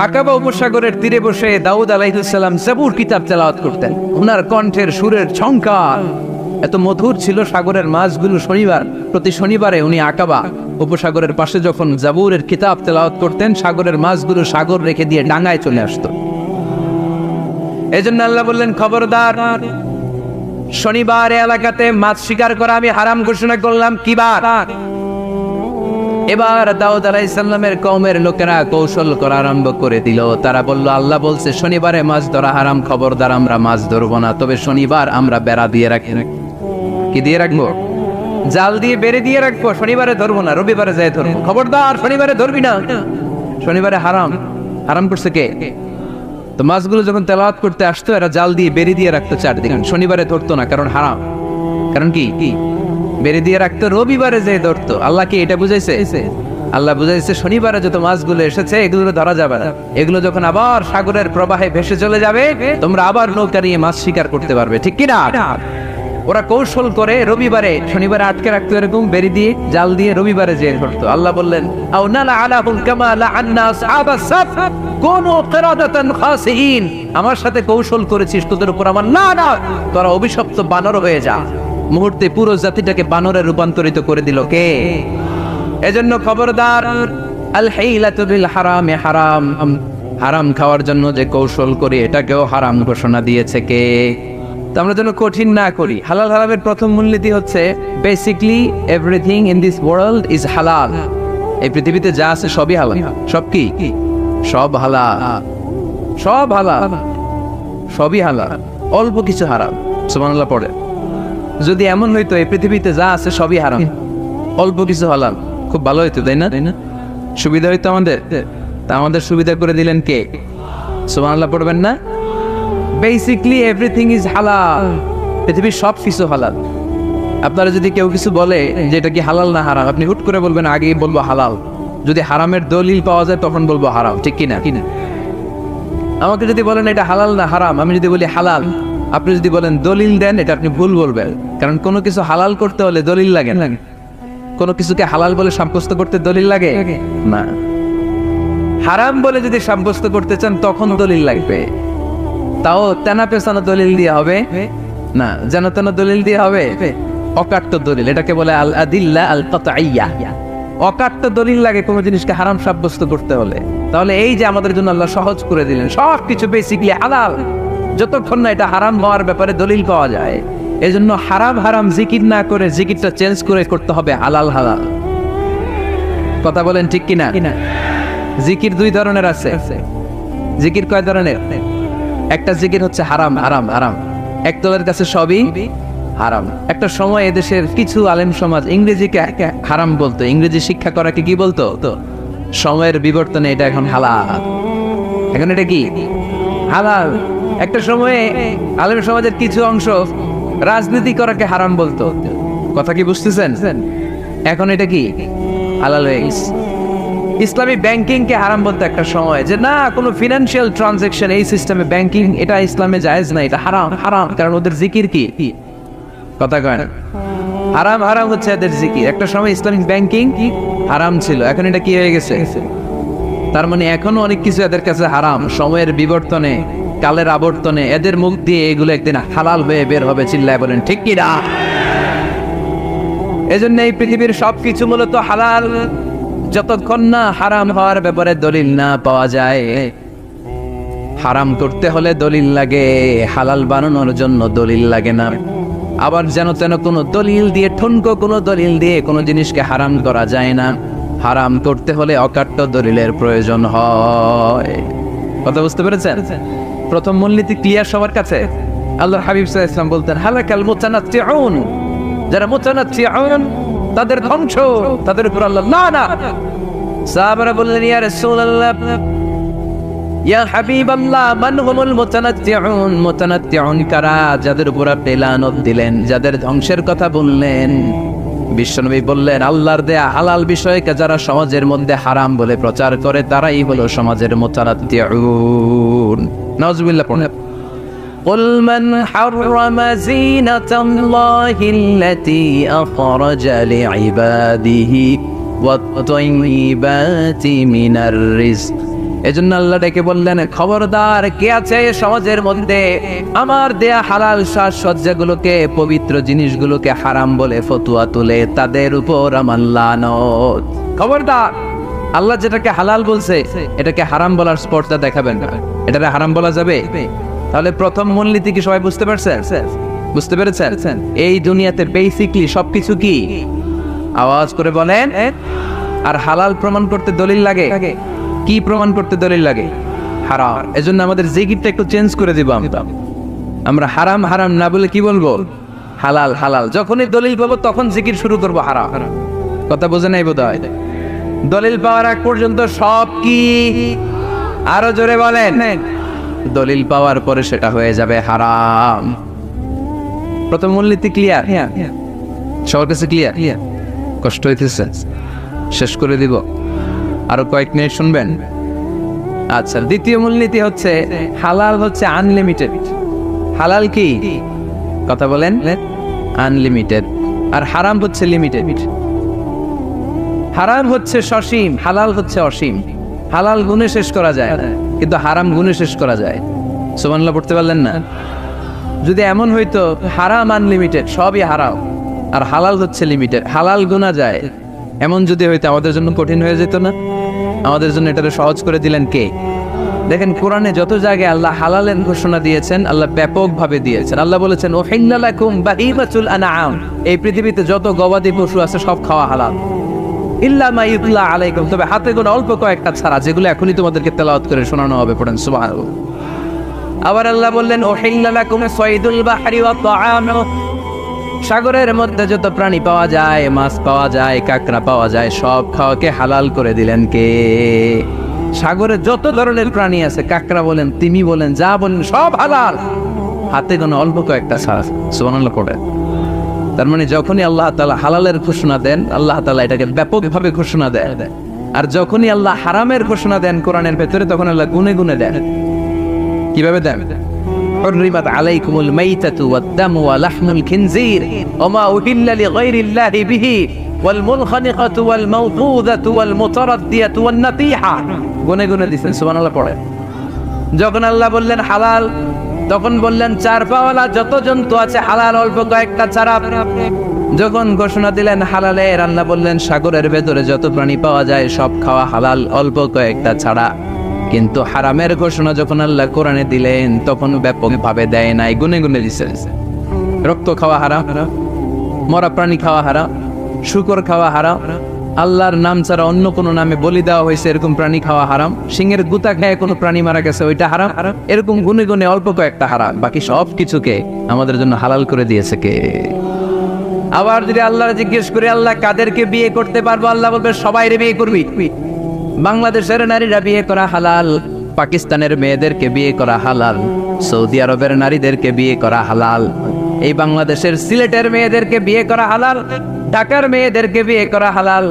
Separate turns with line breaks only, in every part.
আকাবা উপসাগরের তীরে বসে দাউদ আলাইহিস সালাম জাবুর কিতাব তেলাওয়াত করতেন। ওনার কণ্ঠের সুরের ঝংকার এত মধুর ছিল, সাগরের মাছগুলো প্রতি শনিবারে উনি আকাবা উপসাগরের পাশে যখন জাবুরের কিতাব তেলাওয়াত করতেন, সাগরের মাছগুলো সাগর রেখে দিয়ে ডাঙায় চলে আসতো। এজন্য আল্লাহ বললেন, খবরদার, শনিবার এলাকাতে মাছ শিকার করা আমি হারাম ঘোষণা করলাম। কি বার? এবার দাউদ আলাইহিস সালামের কওমের লোকেরা কৌশল করা আরম্ভ করে দিল। তারা বলল, আল্লাহ বলছে শনিবারে মাছ ধরা হারাম, খবরদার আমরা মাছ ধরবো না, তবে শনিবার আমরা বেড়া দিয়ে রাখি। কি দিয়ে রাখবো? জাল দিয়ে বেড়ে দিয়ে রাখবো, শনিবারে ধরবো না, রবিবারে যাই ধরবো। খবরদার শনিবারে ধরবি না, শনিবারে হারাম। হারাম করছে কে? তো মাছগুলো যখন তেলাওয়াত করতে আসতো, এরা জাল দিয়ে বেড়ে দিয়ে রাখতো চারদিকে, শনিবারে ধরতো না, কারণ হারাম। কারণ কি? বেড়ে দিয়ে রাখতো, রবিবারে যে ধরতো। আল্লাহ কি এটা বুঝাইছে? আল্লাহ বুঝাইছে শনিবারে যত মাছগুলো এসেছে এগুলো ধরা যাবে না, এগুলো যখন আবার সাগরের প্রবাহে ভেসে চলে যাবে, তোমরা আবার নৌকা নিয়ে মাছ শিকার করতে পারবে। ঠিক কিনা? ওরা কৌশল করে রবিবারে শনিবারে আটকে রাখতো, এরকম বেরি দিয়ে জাল দিয়ে রবিবারে যে ধরতো। আল্লাহ বললেন, আও নালা আলাহুম কামা লাআন্না আসহাবাস সাফ কুনু কিরাদাতান খাসিইন। আমার সাথে কৌশল করেছিস, তোদের উপর আমার না, তোরা অভিশপ্ত বানর হয়ে যা। মুহূর্তে পুরো জাতিটাকে বানরে রূপান্তরিত করে দিল কে? এজন্য খবরদার, আল হাইলাতু বিল হারামে হারাম, হারাম খাওয়ার জন্য যে কৌশল করি এটাকেও হারাম ঘোষণা দিয়েছে কে? তো আমরা যেন কঠিন না করি। হালাল হারামের প্রথম মূলনীতি হচ্ছে basically everything in this world is হালাল। এই পৃথিবীতে যা আছে সবই হালাল। সব কি? সব হালাল, সব হালাল, সবই হালাল, অল্প কিছু হারাম। সুবহানাল্লাহ পড়ে। যদি এমন হইতো এই পৃথিবীতে যা আছে সবই হারাম, অল্প কিছু হালাল, খুব ভালো হইতো, তাই না? সুবিধা হইতো আমাদের। তা আমাদের সুবিধা করে দিলেন কে? সুবহানাল্লাহ পড়বেন না? বেসিকলি এভরিথিং ইজ হালাল, পৃথিবীর সব কিছু হালাল। আপনারা যদি কেউ কিছু বলে যে এটা কি হালাল না হারাম, আপনি হুট করে বলবেন আগেই বলবো হালাল। যদি হারামের দলিল পাওয়া যায় তখন বলবো হারাম। ঠিক কিনা? আমাকে যদি বলেন এটা হালাল না হারাম, আমি যদি বলি হালাল, আপনি যদি বলেন দলিল দেন, এটা আপনি ভুল বলবেন। কারণ কোনো কিছু হালাল করতে হলে দলিল লাগে না। কোনো কিছুকে হালাল বলে সাব্যস্ত করতে দলিল লাগে না। হারাম বলে যদি সাব্যস্ত করতে চান তখন দলিল লাগবে, তাও তেনা পেছানো দলিল দিয়ে হবে না, যেন তেন দলিল দিয়ে হবে, অকাট্য দলিল। এটাকে বলে আল আদিল্লা আল কাতঈয়া। অকাট্য দলিল লাগে কোনো জিনিসকে হারাম সাব্যস্ত করতে হলে। তাহলে এই যে আমাদের জন্য আল্লাহ সহজ করে দিলেন, সব কিছু বেসিকলি হালাল, যতক্ষণ না এটা হারাম হওয়ার ব্যাপারে দলিল পাওয়া যায়। এজন্য হারাম হারাম জিকির না করে জিকিরটা চেঞ্জ করে করতে হবে হালাল হালাল। কথা বলেন ঠিক কিনা? জিকির দুই ধরনের আছে। জিকির কয় ধরনের? একটা জিকির হচ্ছে হারাম হারাম হারাম, একদলের কাছে সবই হারাম। একটা সময় এদেশের কিছু আলেম সমাজ ইংরেজিকে হারাম বলতো, ইংরেজি শিক্ষা করাকে কি বলতো? তো সময়ের বিবর্তনে এটা এখন হালাল। এখন এটা কি? হালাল। একটা সময়ে আলেম সমাজের কিছু অংশ রাজনীতি করাকে হারাম বলতো। কথা কি বুঝতেছেন? এখন এটা কি? হালাল হয়ে গেছে। ইসলামী ব্যাংকিং কে হারাম বলতো একটা সময়, যে না, কোনো ফিনান্সিয়াল ট্রানজাকশন এই সিস্টেমে ব্যাংকিং এটা ইসলামে জায়েজ না, এটা হারাম হারাম, কারণ ওদের জিকির কি? কথা কয় না? হারাম হারাম হচ্ছে এদের জিকির। একটা সময় ইসলামিক ব্যাংকিং হারাম ছিল, এখন এটা কি হয়ে গেছে? তার মানে এখনো অনেক কিছু এদের কাছে হারাম। সময়ের বিবর্তনে, কালের আবর্তনে এদের মুখ দিয়ে এগুলো একদিন হালাল হয়ে বের হবে। চিল্লায় বলেন ঠিক কি না? এজন্য এই পৃথিবীর সবকিছু মূলত হালাল, যতক্ষণ না হারাম হওয়ার ব্যাপারে দলিল না পাওয়া যায়। হারাম করতে হলে দলিল লাগে, হালাল বানানোর জন্য দলিল লাগে না। আবার যেন তেন কোনো দলিল দিয়ে, ঠুনকো কোনো দলিল দিয়ে কোনো জিনিসকে হারাম করা যায় না। হারাম করতে হলে অকাট্য দলিলের প্রয়োজন হয়। কথা বুঝতে পেরেছেন? প্রথম মূলনীতি ক্লিয়ার সবার কাছে? আল্লাহর হাবিব সাল্লাল্লাহু আলাইহি ওয়াসাল্লাম বলতেন, হালাকাল মুতানাত্তিউন, যারা মুতানাত্তিউন তাদের ধ্বংস, তাদের উপর আল্লাহ না না। সাহাবারা বললেন, ইয়া রাসূলুল্লাহ, ইয়া হাবিবাল্লাহ, মান হুমুল মুতানাত্তিউন? মুতানাত্তিউন কারা? যাদের উপর আপনি লানত দিলেন, যাদের ধ্বংসের কথা বললেন। বিশ্বনবী বললেন, আল্লাহর দেয়া হালাল বিষয়কে যারা সমাজের মধ্যে হারাম বলে প্রচার করে তারাই হলো সমাজের মুতানাত্তিউন। নাউজুবিল্লাহ পড়েন। قل من حرم زينة الله التي أخرج لعباده والطيبات من الرزق এজন্য আল্লাহ ডেকে বললেন, খবরদার, কে আছে সমাজের মধ্যে আমার দেয়া হালাল সাজসজ্জাগুলোকে, পবিত্র জিনিসগুলোকে হারাম বলে ফতুয়া তুলে, তাদের উপর আমার লানত। খবরদার, আল্লাহ যেটাকে হালাল বলছে এটাকে হারাম বলার স্পর্ধা দেখাবেন না। এটাকে হারাম বলা যাবে? তাহলে প্রথম মূলনীতি কি সবাই বুঝতে পারছেন? বুঝতে পেরেছেন? এই দুনিয়াতে বেসিকলি সবকিছু কি? আওয়াজ করে বলেন। আর হালাল প্রমাণ করতে দলিল লাগে। কি প্রমাণ করতে দলিল লাগে? হারাম। এজন্য আমাদের জিকিরটা একটু চেঞ্জ করে দিব। আমরা হারাম হারাম না বলে কি বলবো? হালাল হালাল। যখনই দলিল পাবো তখন জিকির শুরু করবো হারাম। কথা বোঝে নাই বোধহয়? দলিল পাওয়ার আগ পর্যন্ত সব কি? আরো জোরে বলেন। দলিল পাওয়ার পরে সেটা হয়ে যাবে হারাম। প্রথম মূলনীতি ক্লিয়ার? সবার কাছে ক্লিয়ার? কষ্ট হইতেছে? শেষ করে দিব, আরো কয়েক মিনিট শুনবেন? আচ্ছা, দ্বিতীয় মূলনীতি হচ্ছে হালাল হচ্ছে আনলিমিটেড। হালাল কি? কথা বলেন। আনলিমিটেড। আর হারাম হচ্ছে লিমিটেড। হারাম হচ্ছে সসীম, হালাল হচ্ছে অসীম। হালাল গুণে শেষ করা যায় কিন্তু হারাম গুণে শেষ করা যায়। সুবহানাল্লাহ পড়তে পারলেন না? যদি এমন হইতো হারাম আনলিমিটেড, সবই হারাম, আর হালাল হচ্ছে লিমিটেড, হালাল গুণা যায়, এমন যদি হইতো আমাদের জন্য কঠিন হয়ে যেত না? আমাদের জন্য এটাকে সহজ করে দিলেন কে? দেখেন, কোরআনে যত জায়গায় আল্লাহ হালালের ঘোষণা দিয়েছেন, আল্লাহ ব্যাপকভাবে দিয়েছেন। আল্লাহ বলেছেন, উহিল্লা লাকুম বাহিমাতুল আনআম, এই পৃথিবীতে যত গবাদি পশু আছে সব খাওয়া হালাল, ইল্লা মা ইউতলা আলাইকুম, তবে হাতে গোনা অল্প কয়েকটা ছাড়া, যেগুলো এখনই তোমাদেরকে তেলাওয়াত করে শোনানো হবে। পড়েন সুবহানাল্লাহ। আবার আল্লাহ বললেন, উহিল্লা লাকুম সাইদুল বাহরি ওয়া তাআমু, সাগরের মধ্যে যত প্রাণী পাওয়া যায়, মাছ পাওয়া যায়, কাঁকড়া পাওয়া যায়, সব খাওয়াকে হালাল করে দিলেন কে? সাগরে যত ধরনের প্রাণী আছে, কাঁকড়া বলেন, তিমি বলেন, যা বলেন, সব হালাল, হাতে গোনা অল্প কয়েকটা ছাড়া। সুবহানাল্লাহ পড়েন। তার মানে যখনই আল্লাহ তাআলা হালালের ঘোষণা দেন, আল্লাহ তাআলা এটাকে ব্যাপকভাবে ঘোষণা দেন। আর যখনই আল্লাহ হারামের ঘোষণা দেন কোরআনের ভেতরে, তখন আল্লাহ গুনে গুনে দেন। কিভাবে দেন? حرمت عليكم الميتة والدم ولحم الخنزير وما أهل لغير الله به والمنخنقة والموقوذة والمتردية والنطيحة। গুনে গুনে দিয়েছেন। সুবহানাল্লাহ পড়ে। যখন আল্লাহ বললেন হালাল, তখন বললেন চার পাওয়ালা যত জন্তু আছে হালাল, অল্প কয়েকটা ছাড়া। যখন ঘোষণা দিলেন হালালের, আল্লাহ বললেন সাগরের ভেতরে যত প্রাণী পাওয়া যায় সব খাওয়া হালাল, অল্প কয়েকটা ছাড়া। কিন্তু হারামের ঘোষণা যখন আল্লাহ কোরআনে দিলেন, তখন ব্যাপকভাবে দেয় নাই, গুনে গুনে দিয়েছেন। রক্ত খাওয়া হারাম, মরা প্রাণী খাওয়া হারাম, শুকর খাওয়া হারাম, আল্লাহর নাম ছাড়া অন্য কোনো নামে বলি দেওয়া হয়েছে এরকম প্রাণী খাওয়া হারাম, সিংহের গুতা খেয়ে কোনো প্রাণী মারা গেছে ওইটা হারাম। এরকম গুনে গুনে অল্প কয়েকটা হারাম, বাকি সব কিছুকে আমাদের জন্য হালাল করে দিয়েছে কে? আবার যদি আল্লাহ জিজ্ঞেস করে আল্লাহ কাদেরকে বিয়ে করতে পারবো, আল্লাহ বলবে সবাইরে বিয়ে করবি। বাংলাদেশের নারীরা বিয়ে করা হালাল, পাকিস্তানের মেয়েদেরকে বিয়ে করা হালাল, সৌদি আরবের নারীদেরকে বিয়ে করা হালাল, এই বাংলাদেশের সিলেটের মেয়েদেরকে বিয়ে করা হালাল, ঢাকার মেয়েদেরকে বিয়ে করা হালাল,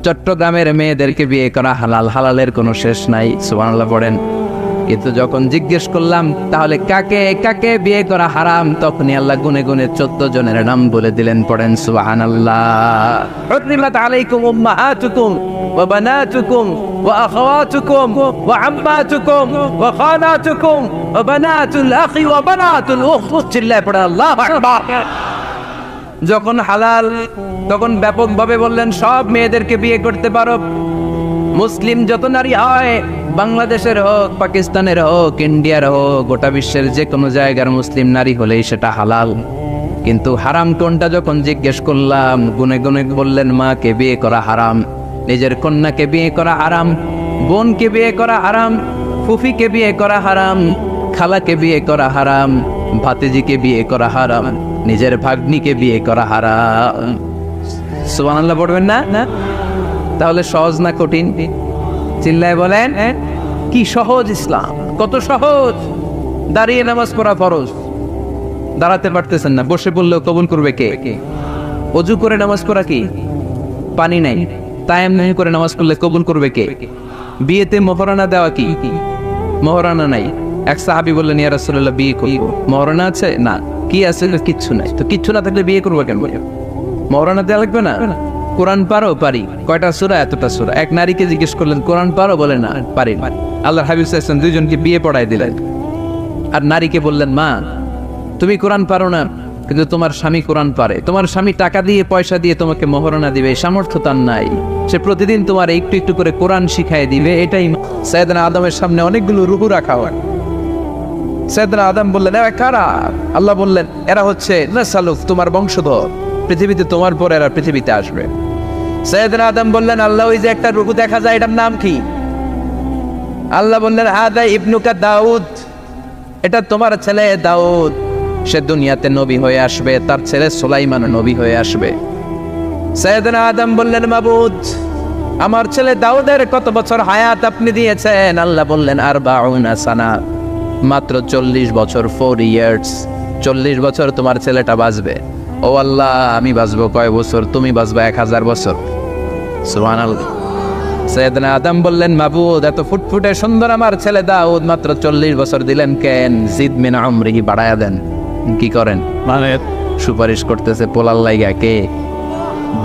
চট্টগ্রামের মেয়েদেরকে বিয়ে করা হালাল। হালালের কোনো শেষ নাই। সুবহানাল্লাহ পড়েন। কিন্তু যখন জিজ্ঞেস করলাম তাহলে কাকে কাকে বিয়ে করা হারাম, তখনই আল্লাহ গুনে গুনে 14 জনের নাম বলে দিলেন। পড়েন সুবহানাল্লাহ। হুররিমাত আলাইকুম উম্মাহাতুকুম ওয়া বানাতুকুম ওয়া আখাওয়াতুকুম ওয়া আম্মাতুকুম ওয়া খালাতুকুম ওয়া বানাতুল আখি ওয়া বানাতুল উখত। চিল্লায়ে পড়ে আল্লাহু আকবার। যখন হালাল, তখন ব্যাপকভাবে বললেন সব মেয়েদেরকে বিয়ে করতে পারো। মুসলিম যত নারী হয়, বাংলাদেশের হোক, পাকিস্তানের হোক, ইন্ডিয়ার হোক, গোটা বিশ্বের যে কোনো জায়গার মুসলিম নারী হলেই সেটা হালাল। কিন্তু হারাম কোনটা যখন জিজ্ঞেস করলাম, গুনে গুনে বললেন মাকে বিয়ে করা হারাম, নিজের কন্যাকে বিয়ে করা হারাম, বোনকে বিয়ে করা হারাম, ফুফিকে বিয়ে করা হারাম, খালাকে বিয়ে করা হারাম, ভাতিজিকে বিয়ে করা হারাম, নিজের ভাগ্নিকে বিয়ে করা হারাম। সুবহানাল্লাহ পড়বেন না? তাহলে সহজ না কঠিন? চিল্লায় বলেন। কি সহজ ইসলাম, কত সহজ। দাঁড়িয়ে নামাজ পড়া ফরজ, দাঁড়াতে পারতেছেন না, বসে পড়লেও কবুল করবে কে? ওযু করে নামাজ পড়া কি? পানি নাই, তায়াম্মুম করে নামাজ পড়লে কবুল করবে কে? বিয়েতে মোহরানা দেওয়া কি? মোহরানা নাই। এক সাহাবী বললেন, ইয়া রাসূলুল্লাহ বিয়ে করব, মোহরানা আছে? না। কি আছে? কিচ্ছু নাই। তো কিচ্ছু না থাকলে বিয়ে করবো কেন? মোহরানা দেওয়া লাগবে না? কোরআন পারো? পারি। কয়টা সূরা? এতটা সূরা। এক নারীকে জিজ্ঞেস করলেন কোরআন পারো? বলে না, পারি। আল্লাহর হাবিব সাল্লাল্লাহু আলাইহি ওয়াসাল্লাম দুইজনকে বিয়ে পড়ায় দিলেন। আর নারীকে বললেন, মা তুমি কোরআন পারো না, কিন্তু তোমার স্বামী কোরআন পারে। তোমার স্বামী টাকা দিয়ে পয়সা দিয়ে তোমাকে মোহরণা দিবে, সামর্থ্য তার নাই। সে প্রতিদিন তোমার একটু একটু করে কোরআন শিখাই দিবে। এটাই সাইয়েদনা আদমের সামনে অনেকগুলো রুহু রাখা হয়। সাইয়েদনা আদম বললেন, এরা কারা? আল্লাহ বললেন, এরা হচ্ছে নাসালুক, তোমার বংশধর, পৃথিবীতে তোমার পর এরা পৃথিবীতে আসবে। সাইয়েদনা আদম বললেন, আল্লাহ ওই যে একটা রুহু দেখা যায়, এটার নাম কি? আল্লাহ বললেন, হাদা ইবনুকা দাউদ, এটা তোমার ছেলে দাউদ, সে দুনিয়াতে নবী হয়ে আসবে, তার ছেলে সুলাইমান নবী হয়ে আসবে। সাইয়েদনা আদম বললেন, মাবুদ আমার ছেলে দাউদের কত বছর হায়াত আপনি দিয়েছেন? আল্লাহ বললেন, 40 সানা, মাত্র 40 বছর, 4 ইয়ার্স। 40 বছর তোমার ছেলেটা বাঁচবে। ও আল্লাহ, আমি বাঁচবো কয় বছর? তুমি বাঁচবা 1000 বছর। সুবহানাল্লাহ। সাইয়েদনা আদম বললেন, মাবুদ এত ফুটফুটে সুন্দর আমার ছেলে দাউদ, মাত্র 40 বছর দিলেন কেন? জিদ মিন আমরিহি, বাড়ায়া দেন। কি করেন? মানে সুপারিশ করতেছে পোলার লাইগা। কে?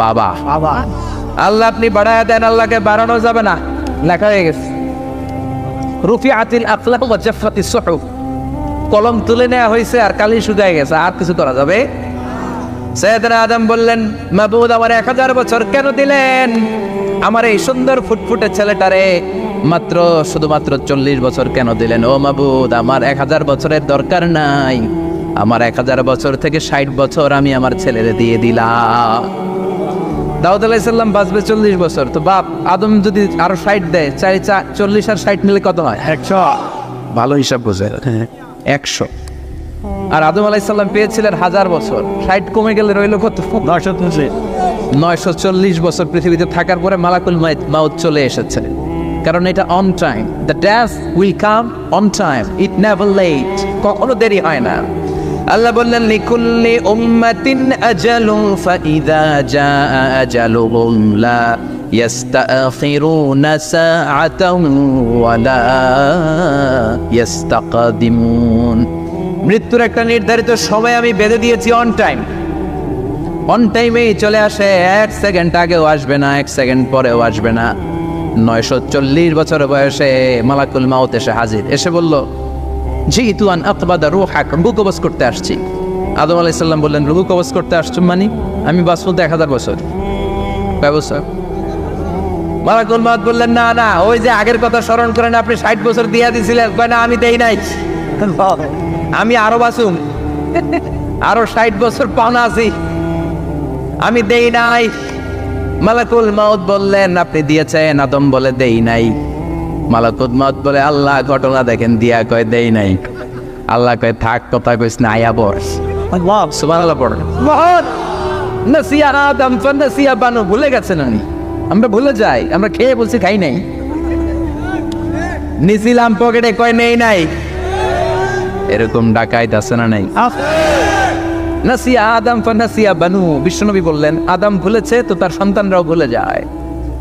বাবা। আল্লাহ আপনি বাড়ায়া দেন। আল্লাহকে বাড়ানো যাবে না, লেখা হয়ে গেছে। রুফিআতিল আকলাম ওয়া জাফফাতিস সুহুফ, কলম তুলে নেওয়া হয়েছে আর কালি শুকায় গেছে, আর কিছু করা যাবে? সাইয়েদনা আদম বললেন, মাবুদ আমার 1000 বছর কেন দিলেন? আমার এই সুন্দর ফুটফুটে ছেলেটারে মাত্র শুধুমাত্র 40 বছর কেন দিলেন? ও মাবুদ, আমার 1000 বছরের দরকার নাই, আমার 1000 বছর থেকে 60 বছর আমি আমার ছেলেরে দিয়ে দিলাম। দাউদ আলাইহিস সালাম বাঁচবে 40 বছর, তো বাপ আদম যদি আরো 60 দেয়, 40 আর 60 মিলে কত হয়? 100। ভালো হিসাব বোঝে, 100। আর আদম আলাইহিস সালাম পেয়েছিলেন 1000 বছর, 60 কমে গেলে রইল কত? 940 বছর পৃথিবীতে থাকার পরে মালাকুল মাউত চলে এসেছে। কারণ এটা on time, the death will come on time, it never late, কখনো দেরি হয় না। আল্লাহ বললেন, লিকুল্লি উম্মাতিন আজালুন ফাইযা জাআ আজালুহুম লা ইস্তাখিরুনা সাআতান ওয়া লা ইস্তাকদিমুন। মৃত্যুর একটা নির্ধারিত সময় আমি বেঁধে দিয়েছি, অন টাইম। অন টাইমেই চলে আসে, 1 সেকেন্ড আগেও আসবে না, 1 সেকেন্ড পরেও আসবে না। 940 বছর বয়সে মালাকুল মাউত এসে হাজির, এসে বলল, জিতু আন আকবাদা রূহাক, রূহ কবজ করতে আসছি। আদম আলাইহিস সালাম বললেন, রূহ কবজ করতে আসছো মানে? আমি বাঁচবো তো 1000 বছর। কয় বছর? মালাকুল মাউত বললেন, না না, ওই যে আগের কথা স্মরণ করেন, আপনি 60 বছর দিয়া দিছিলেন। কয় না, আমি দেই নাই, আমি আরো বাঁচুম, আরো 60 বছর পাওনা আছি, আমি দেই নাই। মালাকুল মাউত বললেন, আপনি দিয়েছেন? আদম বলে, দেই নাই। মালাকুল মাউত বলে, আল্লাহ ঘটনা দেখেন, দিয়া কয় দেই নাই। আল্লাহ কয়, থাক, কথা কইস না, আয়া বস। সুবহানাল্লাহ পড়েন। নাসিয়া আদম ফানাসিয়া বানু, ভুলে গেছেন উনি। আমরা ভুলে যাই, আমরা খেয়ে বলছি খাই নাই, নিছিলাম পকেটে, কয় নেই নাই। এরকম ডাকাইত আছে না নাই? নাসিয়া আদম ফানাসিয়া বানু, বিশ্বনবী বললেন, আদম ভুলেছে তো তার সন্তানরাও ভুলে যায়।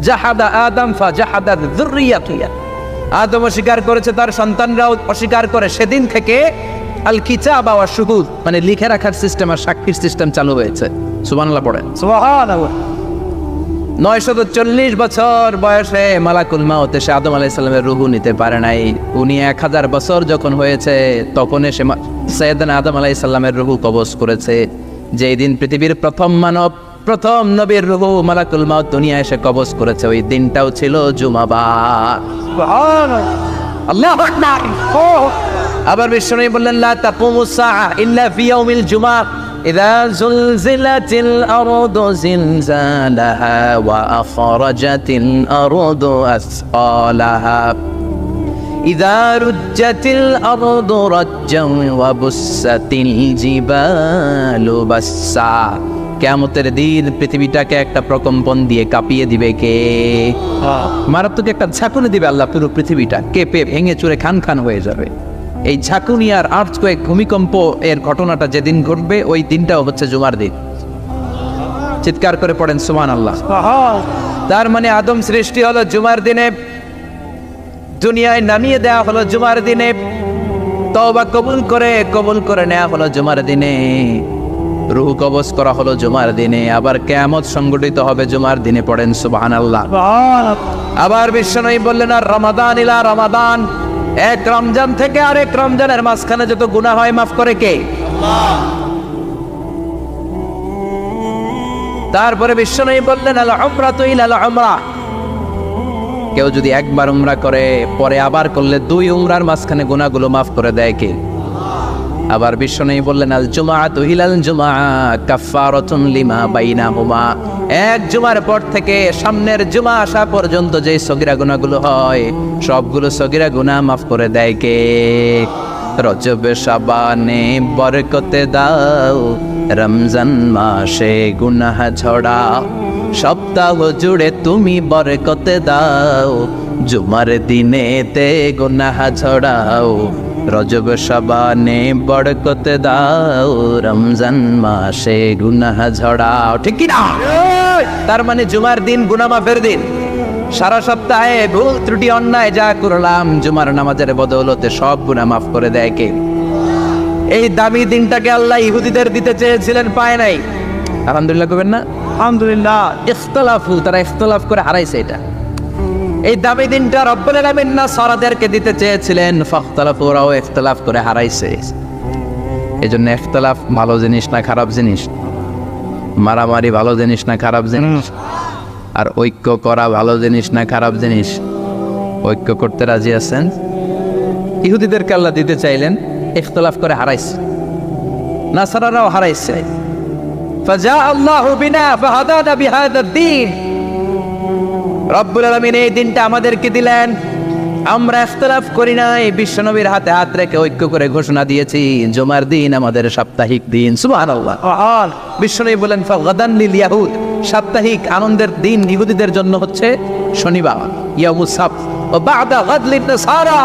জাহাদা আদম ফাজাহাদা যুররিয়াতুহু, আদম অস্বীকার করেছে, তার সন্তানরাও অস্বীকার করে। সেদিন থেকে আল কিতাব ওয়া শুহুদ, মানে লিখে রাখার সিস্টেম আর সাক্ষীর সিস্টেম চালু হয়েছে। সুবহানাল্লাহ পড়েন। সুবহানাল্লাহ। 940 বছর বয়সে মালাকুল মাউত এসে আদম আলাইহিস সালামের রূহ নিতে পারে নাই। উনি 1000 বছর যখন হয়েছে তখন এসে সাইয়েদনা আদম আলাইহিস সালামের রূহ কবজ করেছে। যেই দিন পৃথিবীর প্রথম মানব, প্রথম নবীর রূহ মালাকুল মাউত দুনিয়া এসে কবজ করেছে, ওই দিনটাও ছিল জুমাবার। সুবহানাল্লাহ, আল্লাহু আকবার। আবার বিশ্বনবী বললেন, লা তাকুমুস সাআ ইল্লা ফি ইয়াউমিল জুমআহ, ইযা যুলজিলাতিল আরদু জিলজালাহা ওয়া আখরাজাতিল আরদু আসকালাহা, ইযা রুজ্জাতিল আরদু রাজ্জান ওয়া বুসাতিল জিবালু বাসসা। কিয়ামতের দিন পৃথিবীটাকে একটা প্রকম্পন দিয়ে কাঁপিয়ে দিবে কে? মারাত্মক একটা ঝাঁকুনি দিবে আল্লাহ, পুরো পৃথিবীটা কেঁপে ভেঙে চুরে খান খান হয়ে যাবে। এই ঝাঁকুনি আর আর্থকোয়েক, ভূমিকম্প এর ঘটনাটা যেদিন ঘটবে ওই দিনটাও হচ্ছে জুমার দিন। চিৎকার করে পড়েন সুবহানাল্লাহ। তার মানে আদম সৃষ্টি হলো জুমার দিনে, দুনিয়ায় নামিয়ে দেওয়া হলো জুমার দিনে, তওবা কবুল করে নেওয়া হলো জুমার দিনে। রূহ কবজ করা হলো জুমার দিনে, আবার কিয়ামত সংগঠিত হবে জুমার দিনে। পড়েন সুবহানাল্লাহ। আবার বিশ্বনবী বললেন, আর রমাদান ইলা রমাদান, এক রমজান থেকে আরেক রমজানের মাঝখানে যত গুনাহ হয় মাফ করে কে? আল্লাহ। তারপরে বিশ্বনবী বললেন, আল উমরাতু ইলাল উমরা, কেউ যদি একবার উমরা করে পরে আবার করলে 2 উমরার মাঝখানে গুনাহগুলো মাফ করে দেয় কে? আবার বিশ্বনবী বললেন, আল জুমআতু ইলাল জুমআ কাফফারাতুন লিমা বাইনাহুমা, এক জুমার পর থেকে সামনের জুমা আসা পর্যন্ত যে সগীরা গুনাহগুলো হয় সবগুলো সগীরা গুনাহ মাফ করে দেয় কে? রজব শাবানে বরকতে দাও, রমজান মাসে গুনাহ ঝড়াও, সপ্তাহ জুড়ে তুমি বরকতে দাও, জুমার দিনেতে গুনাহ ঝড়াও, রজব শাবানে বরকতে দাও, রমজান মাসে গুনাহ ঝড়াও। ঠিক কি না? তার মানে জুমার দিন গুনাহ মাফের দিন। সারা সপ্তাহে ভুল ত্রুটি অন্যায় যা করলাম জুমার নামাজের বদৌলতে সব গুনাহ মাফ করে দেয় কে? এই দামি দিনটাকে আল্লাহ ইহুদিদের দিতে চেয়েছিলেন, পায় নাই। আলহামদুলিল্লাহ করবেন না? আলহামদুলিল্লাহ। ইখতিলাফু, তারা ইখতিলাফ করে হারাইছে এটা। এই দামি দিনটা রব্বুল আলামিন নাসারাদেরকে দিতে চেয়েছিলেন, ফাখতালাফু, ওরাও ইখতিলাফ করে হারাইছে। এজন্য ইখতিলাফ ভালো জিনিস না খারাপ জিনিস? মারামারি ভালো জিনিস না খারাপ জিনিস? আর ঐক্য করা ভালো জিনিস না খারাপ জিনিস? ঐক্য করতে রাজি আছেন? ইহুদিদেরকে আল্লাহ দিতে চাইলেন, ইখতিলাফ করে হারাইছে। নাসারারাও হারাইছে। ফাজা আল্লাহু বিনা ফাহাদানা বিহাদা দ্বীন, রব্বুল আলামিন এই দিনটা আমাদেরকে দিলেন, আমরা ইখতিলাফ করি নাই, বিশ্বনবীর হাতে হাত রেখে ঐক্য করে ঘোষণা দিয়েছি জুমার দিন আমাদের সাপ্তাহিক দিন। সুবহানাল্লাহ। বিশ্বনবী বলেন, ফাগাদান লিল ইয়াহুদ, সাপ্তাহিক আনন্দের দিন ইহুদিদের জন্য হচ্ছে শনিবার, ইয়াউমুস সাbt, ও বাদা গাদ লিন নাসারা,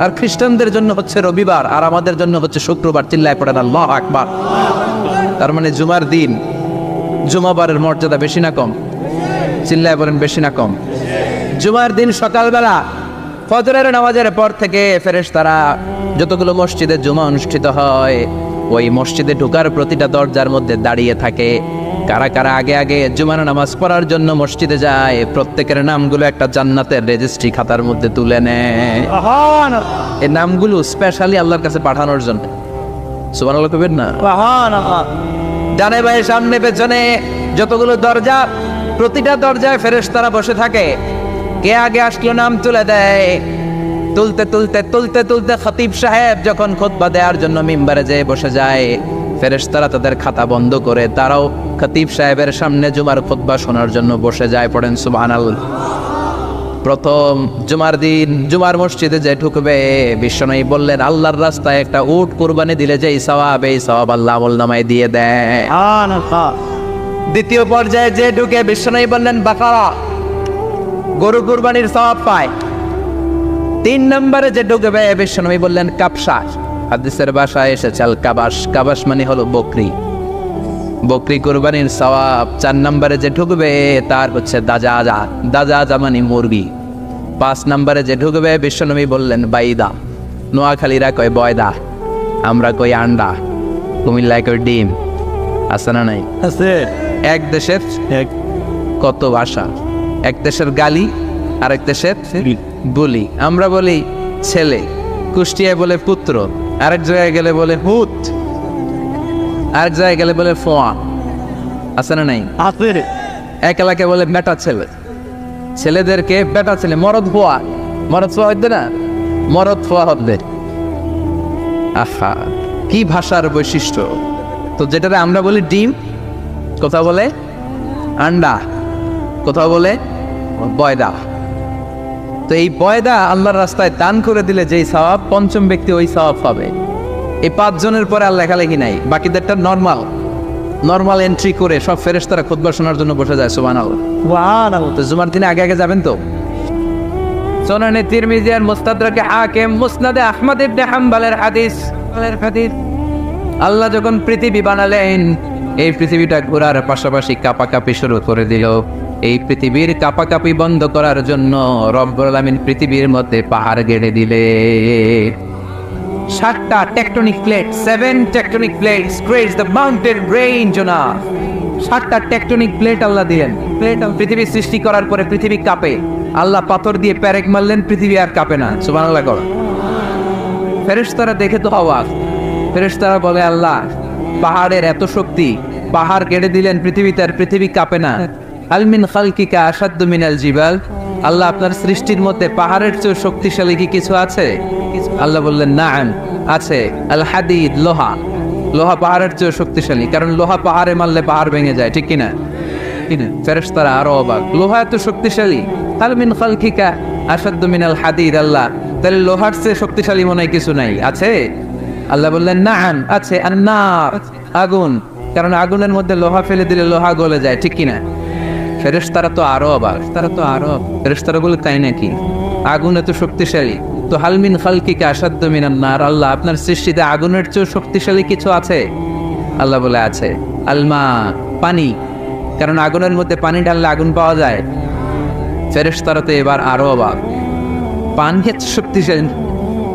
আর খ্রিস্টানদের জন্য হচ্ছে রবিবার, আর আমাদের জন্য হচ্ছে শুক্রবার। চিল্লায় পড়েন আল্লাহু আকবার। তার মানে জুমার দিন, জুমাবারের মর্যাদা বেশি না কম? চিল্লায় বলেন বেশি না কম? জুমার দিন সকালবেলা ফজরের নামাজের পর থেকে ফেরেশতারা যতগুলো মসজিদে জুমা অনুষ্ঠিত হয় ওই মসজিদে ঢোকার প্রতিটা দরজার মধ্যে দাঁড়িয়ে থাকে। কারা কারা আগে আগে জুমার নামাজ পড়ার জন্য মসজিদে যায়, প্রত্যেকের নামগুলো একটা জান্নাতের রেজিস্ট্রি খাতার মধ্যে তুলে নেয়। এই নামগুলো স্পেশালি আল্লাহর কাছে পাঠানোর জন্য। সুবহানাল্লাহ কইবেন না? ডানে বাঁয়ে সামনে পেছনে যতগুলো দরজা, প্রতিটা দরজায় ফেরেশতারা বসে থাকে। কে আগে আসলো নাম তুলে দেয়। তুলতে তুলতে তুলতে তুলতে খতিব সাহেব যখন খুতবা দেওয়ার জন্য মিম্বারে যেয়ে বসে যায়, ফেরেশতারা তাদের খাতা বন্ধ করে তারাও খতিব সাহেবের সামনে জুমার খুতবা শোনার জন্য বসে যায়। পড়েন সুবহানাল্লাহ। প্রথম জুমার দিন জুমার মসজিদে যে ঢুকবে, বিশ্বনবী বললেন, আল্লাহর রাস্তায় একটা উট কুরবানি দিলে যেই সওয়াব, এই সওয়াব আল্লাহ আমলনামায় দিয়ে দেয়। দ্বিতীয় পর্যায়ে যে ঢুকে, বিশ্বনবী বললেন বাকারা, গরু কুরবানির সওয়াব পায়। 3 নম্বরে যে ঢুকবে, বিশ্বনবী বললেন কাবশা, হাদিসের ভাষায় এসেছে আল কাবাস, কাবাস মানে হলো বকরি, বকরি কুরবানির সওয়াব। 4 নম্বরে যে ঢুকবে তার হচ্ছে দাজাজা, দাজাজা মানে মুরগি। 5 নম্বরে যে ঢুকবে, বিশ্বনবী বললেন বাইদা, নোয়াখালীরা কয় বয়দা, আমরা কই আন্ডা, কুমিল্লায় কই ডিম। আছে না নাই? আছে। এক দেশের কত ভাষা, এক দেশের গালি আরেক দেশের বলি। আমরা বলি ছেলে, কুষ্টিয়ায় বলে পুত্র, আরেক জায়গায় গেলে বলে হুত, আরেক জায়গায় গেলে বলে ফোয়া। আছে না নাই? আছে। এক এলাকায় বলে বেটা ছেলে, ছেলেদেরকে বেটা ছেলে, মরদ ফোয়া, মরদ ফোয়া হইতে না, মরদ ফোয়া হবে। আহা, কি ভাষার বৈশিষ্ট্য। তো যেটাতে আমরা বলি ডিম, কোথাও বলে আন্ডা, কোথাও বলে বয়দা। তো এই বয়দা আল্লাহর রাস্তায় দান করে দিলে যেই সওয়াব, পঞ্চম ব্যক্তি ওই সওয়াব পাবে। এই 5 জনের পরে আর লেখালেখি নাই, বাকিদেরটা নর্মাল এন্ট্রি করে সব ফেরেশতারা খুতবা শোনার জন্য বসে যায়। সুবহানাল্লাহ। তো জুমার দিনে আগে আগে যাবেন তো। সুনানে তিরমিজি আর মুস্তাদরাকে হাকিম, মুসনাদে আহমদ ইবনে হাম্বলের হাদিস, আল্লাহ যখন পৃথিবী বানালেন, এই পৃথিবীটা ঘোরার পাশাপাশি কাঁপাকাঁপি শুরু করে দিল। এই পৃথিবীর কাঁপাকাঁপি বন্ধ করার জন্য রব্বুল আলামিন পৃথিবীর মধ্যে পাহাড় গেড়ে দিলে। 7টা tectonic plate, 7 tectonic plates creates the mountain range না। 7টা টেকটনিক প্লেট আল্লাহ দিলেন। পৃথিবী সৃষ্টি করার পরে পৃথিবী কাঁপে, আল্লাহ পাথর দিয়ে পেরেক মারলেন, পৃথিবী আর কাঁপে না। সুবহানাল্লাহ করো। ফেরেশতারা দেখে তো অবাক। ফেরেশতারা বলে, আল্লাহ পাহাড়ের এত শক্তি, পাহাড় কেটে দিলেন, পৃথিবীতে আর পৃথিবী কাঁপে না। আল মিন খালকিকা আশাদ্দু মিনাল জিবাল, আল্লাহ আপনার সৃষ্টির মধ্যে পাহাড়ের চেয়ে শক্তিশালী কি কিছু আছে? আল্লাহ বললেন নাআম, আছে। আল হাদিদ, লোহা। লোহা পাহাড়ের চেয়ে শক্তিশালী, কারণ লোহা পাহাড়ে মারলে পাহাড় ভেঙে যায়, ঠিক কিনা? ফেরেশতারা আরো অবাক, লোহা এত শক্তিশালী। আল মিন খালকিকা আশাদ্দু মিনাল হাদিদ, আল্লাহ তাহলে লোহার চেয়ে শক্তিশালী মনে হয় কিছু নাই, আছে? আল্লাহ বললেন নাআম, আছে। আন-নার, আগুন, কারণ আগুনের মধ্যে লোহা ফেলে দিলে লোহা গলে যায়, ঠিক কিনা? ফেরেশতারা তো আরো অবাক, ফেরেশতারা বলে তাই নাকি? আগুন এত শক্তিশালী, তো হাল মিন খালকিকা আশাদ্দু মিনান নার, আল্লাহ আপনার সৃষ্টিতে আগুনের চেয়ে শক্তিশালী কিছু আছে? আল্লাহ বলে আছে। আলমা, পানি, কারণ আগুনের মধ্যে পানি ঢাললে আগুন পাওয়া যায়। ফেরেশতারা তো এবার আরো অবাক, পানি এত শক্তিশালী,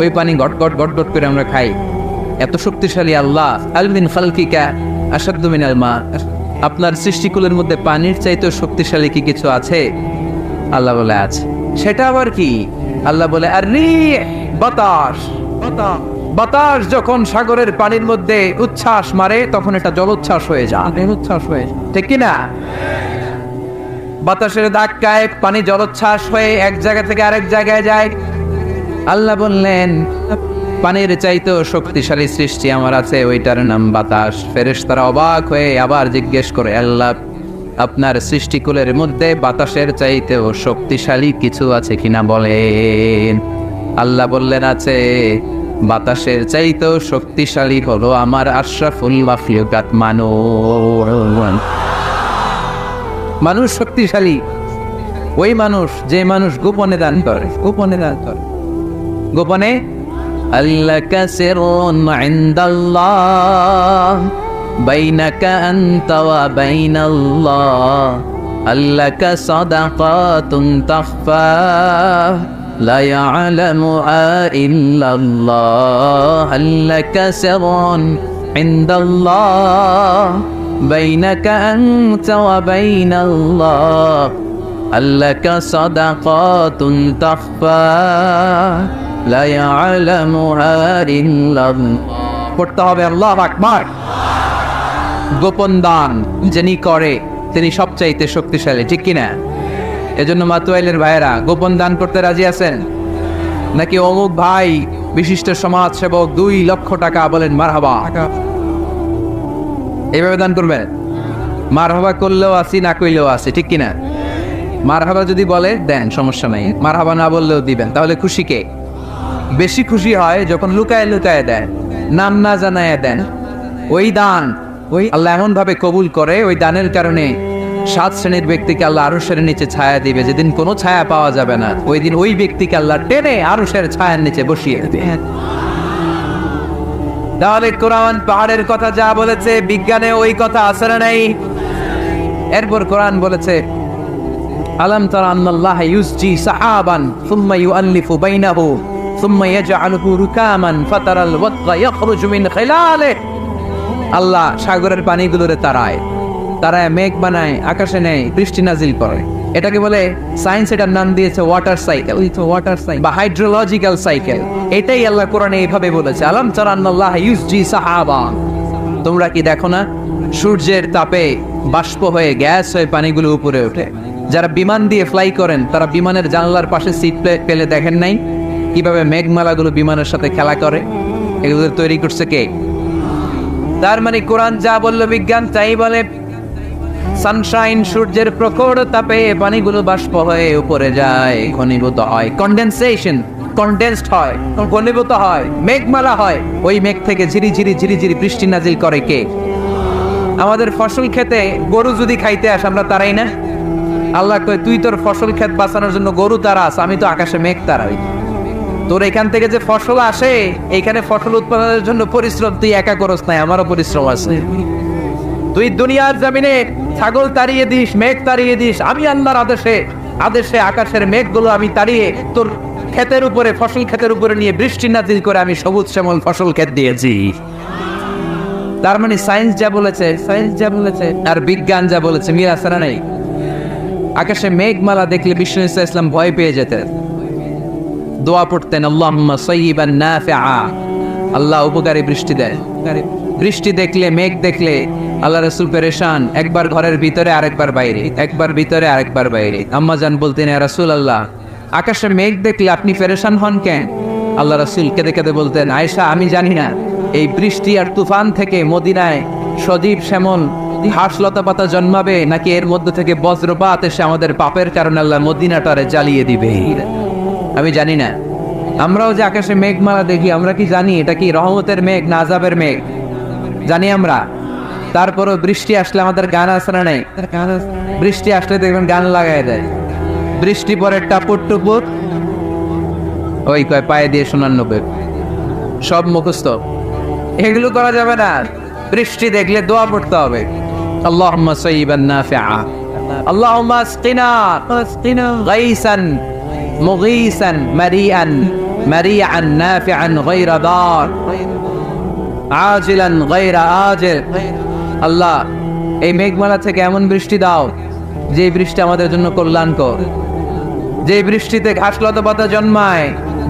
ওই পানি গট গট গট গট করে আমরা খাই, এত শক্তিশালী আল্লাহ। আল মিন খালকিকা আশাদ্দু মিনাল মা, আপনার সৃষ্টিকুলের মধ্যে পানির চাইতে শক্তিশালী কি কিছু আছে? আল্লাহ বলে আছে। সেটা আবার কি? আল্লাহ বলে আর রিহ, বাতাস। বাতাস যখন সাগরের পানির মধ্যে উচ্ছ্বাস মারে তখন এটা জলোচ্ছ্বাস হয়ে যায়, ঠিক কিনা? বাতাসের ধাক্কায় পানি জলোচ্ছ্বাস হয়ে এক জায়গা থেকে আরেক জায়গায় যায়। আল্লাহ বললেন পানির চাইতেও শক্তিশালী সৃষ্টি আমার আছে, ওইটার নাম বাতাস। ফেরেশতারা অবাক হয়ে আবার জিজ্ঞেস করে, আল্লাহ আপনার সৃষ্টিকুলের মধ্যে বাতাসের চাইতেও শক্তিশালী কিছু আছে কিনা বলেন। আল্লাহ বললেন আছে। বাতাসের চাইতেও শক্তিশালী হলো আমার আশরাফুল মাখলুকাত মানুষ। মানুষ শক্তিশালী ওই মানুষ যে মানুষ গোপনে দান করে, গোপনে। আল্লাকা সিররুন ইনদাল্লাহ বাইনাকা আনতা ওয়া বাইনাল্লাহ, আল্লাকা সাদাকাতুন তাখফা লা ইয়ালামুহা ইল্লাল্লাহ, আল্লাকা সিররুন ইনদাল্লাহ বাইনাকা আনতা ওয়া বাইনাল্লাহ, আল্লাকা সাদাকাতুন তাখফা লা ইয়ালামুহা ইল্লাল্লাহ। পড়তে হবে আল্লাহু আকবার। গোপন দান যিনি করে তিনি সবচাইতে শক্তিশালী, ঠিক কিনা? এজন্য মাতুয়াইলের ভাইয়েরা গোপন দান করতে রাজি আছেন নাকি? অমুক ভাই বিশিষ্ট সমাজ সেবক 2 লক্ষ টাকা, বলেন মারহাবা। এইভাবে দান করবেন। মারহাবা করলেও আসি, না কইলেও আসি, ঠিক কিনা? মারহাবা যদি বলে দেন, সমস্যা নাই। মারহাবা না বললেও দিবেন। তাহলে খুশি কে? বেশি খুশি হয় যখন লুকায় লুকায় দেন, নাম না জানায় দেন। ওই দান ওই আল্লাহ এমন ভাবে কবুল করে, ওই দানের কারণে 7 শ্রেণীর ব্যক্তিকে আল্লাহ আরশের নিচে ছায়া দিবে। যেদিন কোনো ছায়া পাওয়া যাবে না, ওই দিন ওই ব্যক্তিকে আল্লাহ টেনে আরশের ছায়ার নিচে বসিয়ে দেবে। তাহলে কোরআন পাহাড়ের কথা যা বলেছে, বিজ্ঞানে ওই কথা আছে না নাই? এরপর কোরআন বলেছে আলাম তারা আন্নাল্লাহ ইউসজি সাহাবান সুম্মা ইউআল্লিফু বাইনাহু সুম্মা ইয়াজআলুহু রুকামান ফাতারাল ওয়াদকা ইয়াখরুজু মিন খিলালিহি, আল্লাহ সাগরের পানিগুলোরে তারায় মেঘ বানায়, আকাশে নেয়, বৃষ্টি নাজিল করে। এটাকে বলে সায়েন্স, এটার নাম দিয়েছে ওয়াটার সাইকেল বা হাইড্রোলজিক্যাল সাইকেল। এটাই আল্লাহ কোরআনে এইভাবে বলেছে আলাম তারা আন্নাল্লাহ ইউসজি সাহাবান, তোমরা কি দেখো না সূর্যের তাপে বাষ্প হয়ে গ্যাস হয়ে পানিগুলো উপরে ওঠে। যারা বিমান দিয়ে ফ্লাই করেন তারা বিমানের জানলার পাশে সিট পেলে দেখেন নাই কিভাবে মেঘমালাগুলো বিমানের সাথে খেলা করে? এগুলো তৈরি করছে কে? তার মানে কোরআন যা বললো বিজ্ঞান তাই বলে। সানশাইন, সূর্যের প্রখর তাপে পানিগুলো বাষ্প হয়ে উপরে যায়, ঘনীভূত হয়, কনডেন্সড হয়, ঘনীভূত হয়, মেঘমালা হয়। ওই মেঘ থেকে ঝিরি ঝিরি বৃষ্টি নাজিল করে কে? আমাদের ফসল খেতে গরু যদি খাইতে আসে আমরা তারাই না? আল্লাহ কয় তুই তোর ফসল ক্ষেত বাঁচানোর জন্য গরু তারাস, আমি তো আকাশে মেঘ তারাই। তোর এখান থেকে যে ফসল আসে, এইখানে ফসল উৎপাদনের জন্য পরিশ্রম তুই একা করস নাই, আমারও পরিশ্রম আছে। তুই দুনিয়ার জমিনে ছাগল তাড়িয়ে দিস, মেঘ তাড়িয়ে দিস, আমি আল্লাহর আদেশে আকাশের মেঘগুলো আমি তাড়িয়ে তোর ক্ষেতের উপরে, ফসল ক্ষেতের উপরে নিয়ে বৃষ্টি নাজিল করে আমি সবুজ শ্যামল ফসল ক্ষেত দিয়েছি। তার মানে সায়েন্স যা বলেছে আর বিজ্ঞান যা বলেছে মিল আছে না নাই? আকাশে মেঘমালা দেখলে বিষ্ণু ইসলাম ভয় পেয়ে যেতেন, দোয়া পড়তেন আল্লাহুম্মা সাইয়্যিবান নাফিআ, আল্লাহ উপকারী বৃষ্টি দেয়। বৃষ্টি দেখলে, মেঘ দেখলে আল্লাহ রাসূল পেরেশান, একবার ঘরের ভিতরে আরেকবার বাইরে, একবার ভিতরে আরেকবার বাইরে। আম্মা জান বলতেন ইয়া রাসূলুল্লাহ, আকাশে মেঘ দেখলে আপনি পেরেশান হন কেন? আল্লাহ রাসূল কেঁদে কেঁদে বলতেন, আয়েশা আমি জানি না এই বৃষ্টি আর তুফান থেকে মদিনায় সজীব শ্যামল ঘাস লতা পাতা জন্মাবে, নাকি এর মধ্যে থেকে বজ্রপাত এসে আমাদের পাপের কারণে আল্লাহ মদিনাটারে জ্বালিয়ে দিবে, আমি জানি না। আমরাও যে আকাশে মেঘমালা দেখি, আমরা কি জানি এটা কি রহমতের মেঘ না আযাবের মেঘ? জানি আমরা। তারপরও বৃষ্টি আসলে আমাদের গান আছে না নাই? বৃষ্টি আসলে দেখবেন গান লাগাই দেয়, বৃষ্টি পরে টাপুর টুপুর, ওই কয় পায়ে দিয়ে শোনান নবে, সব মুখস্থ, এগুলো করা যাবে না। বৃষ্টি দেখলে দোয়া পড়তে হবে, আল্লাহুম্মা সাইয়্যিবান নাফিআ, আল্লাহুম্মা আসকিনা গাইসান মুগীসান মারিআন নাফিআন গায়রা দার আজিলান গায়রা আজিল। আল্লাহ এই মেঘমালা থেকে এমন বৃষ্টি দাও যে বৃষ্টি আমাদের জন্য কল্যাণকর, যে বৃষ্টিতে ঘাস লতা পাতা জন্মায়,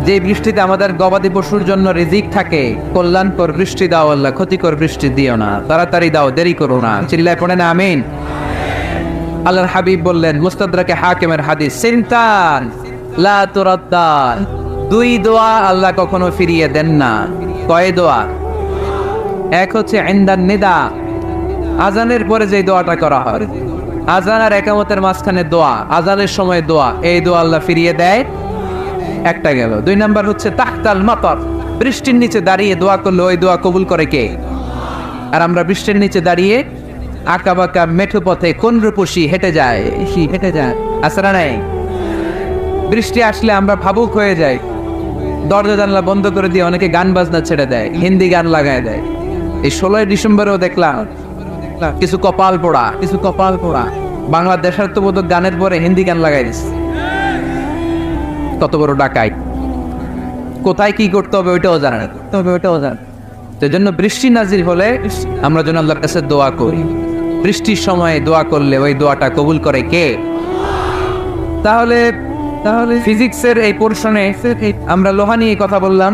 যে বৃষ্টিতে আমাদের গবাদি পশুর জন্য রিজিক থাকে। কল্যাণকর বৃষ্টি দাও আল্লাহ, ক্ষতিকর বৃষ্টি দিও না, তাড়াতাড়ি দাও, দেরি করো না। চিল্লায় পড়েন আমিন। আল্লাহর হাবিব বললেন, মুস্তাদরাকে হাকিমের হাদিস, সিনতান লা তুরাদ্দান, দুই দোয়া আল্লাহ কখনো ফিরিয়ে দেন না। কয় দোয়া? এক হচ্ছে ইনদান নিদা, আজানের পরে যে দোয়াটা করা হয়, আজান আর ইকামতের মাঝখানে দোয়া, আজানের সময় দোয়া, এই দোয়া আল্লাহ ফিরিয়ে দেয়, একটা গেল। দুই নাম্বার হচ্ছে তাহতাল মাতার, বৃষ্টির নিচে দাঁড়িয়ে দোয়া করলে ওই দোয়া কবুল করে কে? আর আমরা বৃষ্টির নিচে দাঁড়িয়ে আঁকা বাঁকা মেঠো পথে কোন রূপসী হেঁটে যায়, আসরা নাই? বৃষ্টি আসলে আমরা ভাবুক হয়ে যাই, দরজা জানলা বন্ধ করে দিয়ে অনেকে গান বাজনা ছেড়ে দেয়, হিন্দি গান লাগায় দেয়। এই 16 ডিসেম্বরেও দেখলাম কিছু কপাল পোড়া বাংলা দেশাত্মবোধক গানের পরে হিন্দি গান লাগাই দিচ্ছে। কত বড় ডাকাই, কোথায় কি করতে হবে ওইটাও জানে না। সেজন্য বৃষ্টি নাজির হলে আমরা যেন আল্লাহর কাছে দোয়া করি। বৃষ্টির সময় দোয়া করলে ওই দোয়াটা কবুল করে কে? তাহলে ফিজিক্সের এই পোরশনে আমরা লোহা নিয়ে কথা বললাম,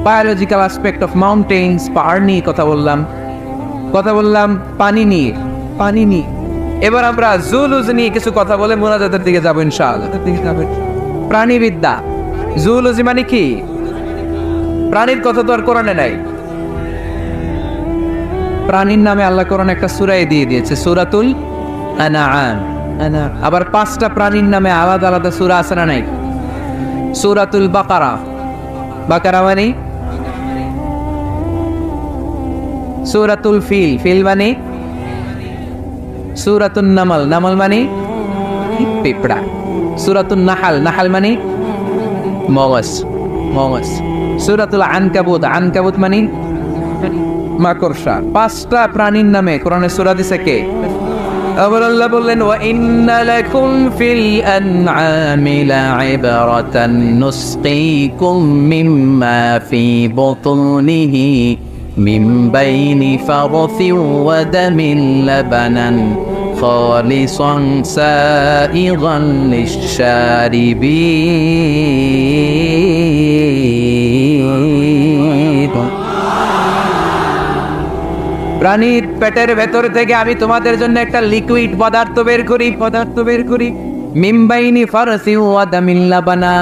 বায়োলজিক্যাল অ্যাসপেক্ট অফ মাউন্টেন্স, পাহাড় নিয়ে কথা বললাম, পানি নিয়ে। এবার আমরা জুলুজ নিয়ে কিছু কথা বলে মুনাজাতের দিকে যাবো ইনশাআল্লাহ। প্রাণীবিদ্যা, জুলজি মানে কি? প্রাণীর কথা তো আর কোরআনে নাই। প্রাণীর নামে আল্লাহ কোরআন একটা সূরায় দিয়ে দিয়েছে, সূরাতুল আনআম। আবার 5টা প্রাণীর নামে আলাদা আলাদা সূরা আছে না নাই? সূরাতুল বাকারা মানে, সূরাতুল ফিল মানে, সূরাতুন নামল মানে পিঁপড়া, সূরাতুন নাহাল মানে মগজ, সূরাতুল আনকাবুত মানে মাকড়সা। 5টা প্রাণীর নামে কোরআনে সূরা দিছে কে? আবার আল্লাহ বললেন, ওয়া ইন্না লাকুম ফিল আনআমি লা'iবরাতান নুসকিকুম মিম্মা ফি বুতুনিহি মিন বাইনি ফারথিন ওয়া দামিন লাবানান খালিসান সাইগান লিশ-শারিবিন। প্রাণীর পেটের ভেতর থেকে আমি তোমাদের জন্য একটা লিকুইড পদার্থ বের করি মিমবাইনি ফারসি ওয়া দামিন লাবানা।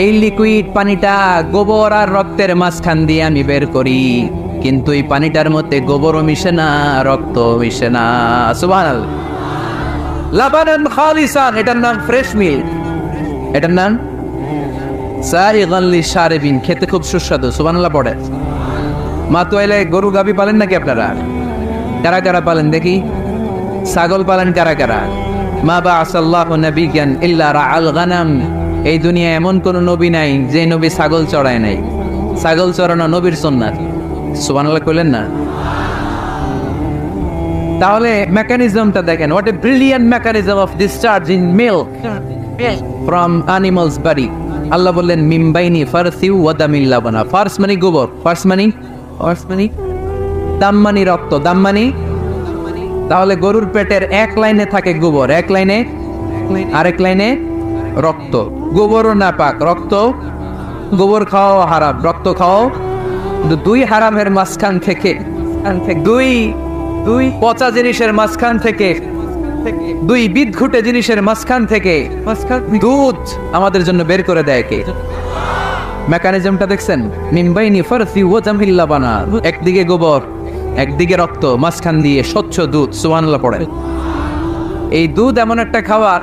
এই লিকুইড পানিটা গোবর আর রক্তের মাঝখান দিয়ে আমি বের করি, কিন্তু এই পানিটার মধ্যে গোবরও মিশে না, রক্ত মিশে না। সুবহানাল্লাহ। লাবানান খালিসান, এটার নাম ফ্রেশ মিল্ক, এটার নাম সাইগান লিশ-শারিবিন, খেতে খুব সুস্বাদু। সুবহানাল্লাহ পড়ে। মাতোয়াইলে গরু গাবি পালেন নাকি আপনারা? কারা কারা পালেন দেখি? ছাগল পালেন কারা কারা? মা বা'আসাল্লাহু নাবিয়্যান ইল্লা রা'আল গানাম। এই দুনিয়ায় এমন কোন নবী নাই যে নবী ছাগল চড়ায় নাই। ছাগল চড়ানো নবীর সুন্নাত। সুবহানাল্লাহ কইলেন না? তাহলে মেকানিজমটা দেখেন, what a brilliant mechanism of discharging milk from animals body. আল্লাহ বললেন মিমবাইনি ফারসিউ ওয়া দামিল লাবানা। ফার্স মানে গোবর, ফার্স মানে দাম মানে রক্ত, দাম মানে, তাহলে গরুর পেটের এক লাইনে থাকে গোবর, এক লাইনে, আরেক লাইনে রক্ত। গোবরও না পাক, রক্ত, গোবর খাওয়া হারাম, রক্ত খাওয়া, দুই হারামের মাঝখান থেকে, দুই পচা জিনিসের মাঝখান থেকে, দুই বিদঘুটে জিনিসের মাঝখান থেকে দুধ আমাদের জন্য বের করে দেয় কে? মেকানিজমটা দেখছেন? মিমবাইনি ফারসি ওয়া জামিল লাবানা, একদিকে গোবর একদিকে রক্ত, মাঝখান দিয়ে স্বচ্ছ দুধ, সুবহানাল্লাহ পড়ে। এই দুধ এমন একটা খাবার,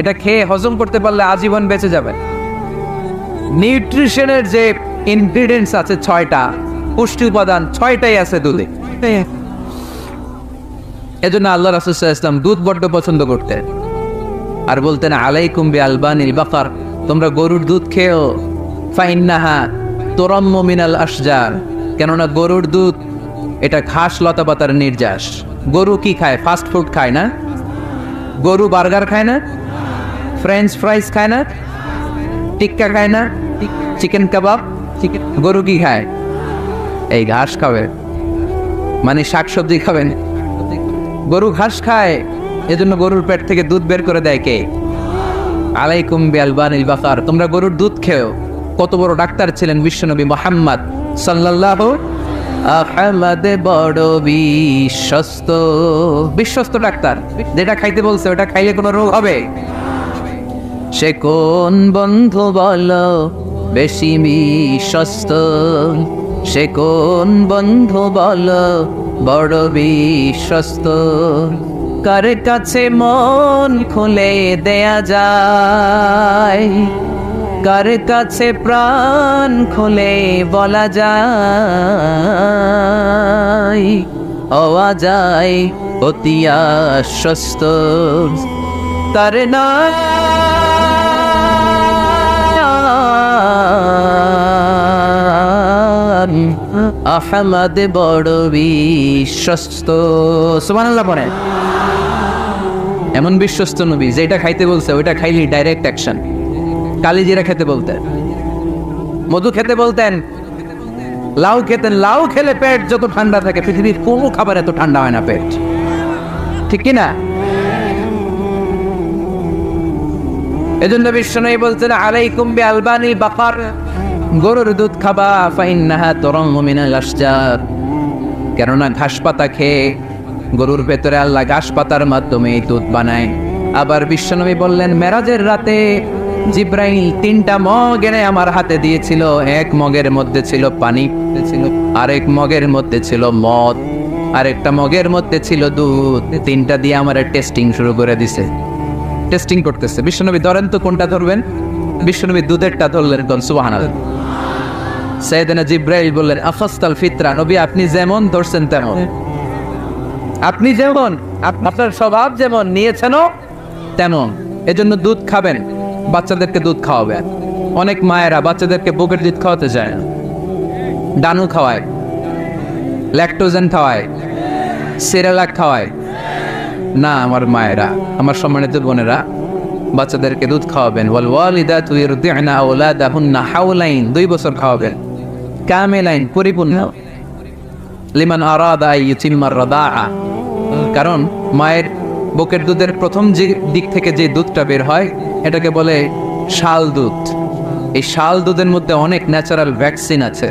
এটা খেয়ে হজম করতে পারলে আজীবন বেঁচে যাবে। নিউট্রিশনের যে ইনগ্রেডিয়েন্টস আছে 6টা, পুষ্টি উপাদান 6টাই আছে দুধে। এজন্য আল্লাহ রাসূল সাল্লাল্লাহু আলাইহি ওয়াসাল্লাম দুধ বড্ড পছন্দ করতেন, আর বলতেন আলাইকুম বিআলবানিল বাকার, তোমরা গরুর দুধ খেও, ফাইন্নাহা তুরাম্মু মিনাল আশজার, কেননা গরুর দুধ এটা ঘাস লতা পাতার নির্যাস। গরু কি খায়? ফাস্ট ফুড খায় না? গরু বার্গার খায় না? ফ্রেঞ্চ ফ্রাইজ খায় না? টিক্কা খায় না? চিকেন কাবাব? গরু কি খায়? এই ঘাস খাবে, মানে শাকসবজি খাবেন। গরু ঘাস খায়, এজন্য গরুর পেট থেকে দুধ বের করে দেয় কে? আলাইকুম বিআলবানিল বাকার, তোমরা গরুর দুধ খেও। কত বড় ডাক্তার ছিলেন বিশ্বনবী মুহাম্মদ সাল্লাল্লাহু আহমদে, বড় বিশ্বস্ত, বিশ্বস্ত ডাক্তার। যেটা খাইতে বলছে ওটা খাইলে কোনো রোগ হবে? সে কোন বন্ধু বলো বেশি বিশ্বস্ত, সে কোন বন্ধু বলো বড় বিশ্বস্ত, কার কাছে মন খুলে দেয়া যায়, কার কাছে প্রাণ খুলে বলা যায়, হওয়া যায় অতি আশ্বস্ত, তার নাম আহমদ, বড় বিশ্বস্ত। সুবহানাল্লাহ পড়ে। এমন বিশ্বস্ত নবী, যেটা খাইতে বলছে ওইটা খাইলি ডাইরেক্ট অ্যাকশন। কালিজিরা খেতে বলতেন, মধু খেতে বলতেন, লাউ খেতেন। লাউ খেলে পেট যত ঠান্ডা থাকে, পৃথিবীর কোনো খাবার এত ঠান্ডা হয় না পেট, ঠিক কিনা? এজন্য বিশ্বনবী বলছেন আলাইকুম বিআলবানিল বাকার, গরুর দুধ খাবা, ফাইন্নাহা তুরাম্মু মিনাল আশজার, কেননা ঘাস পাতা খেয়ে গরুর ভেতরে আল্লাহ ঘাস পাতার মাধ্যমে দুধ বানায়। আবার বিশ্বনবী বললেন মেরাজের রাতে জিব্রাইল 3টা মগ এনে আমার হাতে দিয়েছিল। এক মগের মধ্যে ছিল পানি, আরেক মগের মধ্যে ছিল মদ, আরেকটা মগের মধ্যে ছিল দুধ। 3টা দিয়ে আমার টেস্টিং শুরু করে দিছে, টেস্টিং করতেছে। বিশ্বনবী ধরেন তো কোনটা ধরবেন? বিশ্বনবী দুধেরটা ধরলেন। কোন? সুবহানাল্লাহ। সাইয়েদনা জিব্রাইল বললেন আফাস্তাল ফিতরা, নবী আপনি যেমন ধরছেন তেমন, আপনি যেমন, আপনার স্বভাব যেমন নিয়েছেনও তেমন। এজন্য দুধ খাবেন, বাচ্চাদেরকে দুধ খাওয়াবেন। অনেক মায়েরা বাচ্চাদেরকে বুকের দুধ খাওয়াতে চায় না, ডানু খাওয়ায়, ল্যাকটোজেন খাওয়ায়, সেরেলাক খাওয়ায় না। আমার মায়েরা, আমার সম্মানিত বোনেরা, বাচ্চাদেরকে দুধ খাওয়াবেন। ওয়াল ওয়ালিদাতু ইরদি'না আওলাদাহুন্না হাওলাইন, 2 বছর খাওয়াবেন, কামিলাইন, পরিপূর্ণ। লিমান আরাদা আন ইউতিম্মার রাদাআ, কারণ মায়ের বুকের দুধের প্রথম যে দিক থেকে যে দুধটা বের হয় এটাকে বলে শাল দুধ। এই শাল দুধের মধ্যে অনেক ন্যাচারাল ভ্যাকসিন আছে।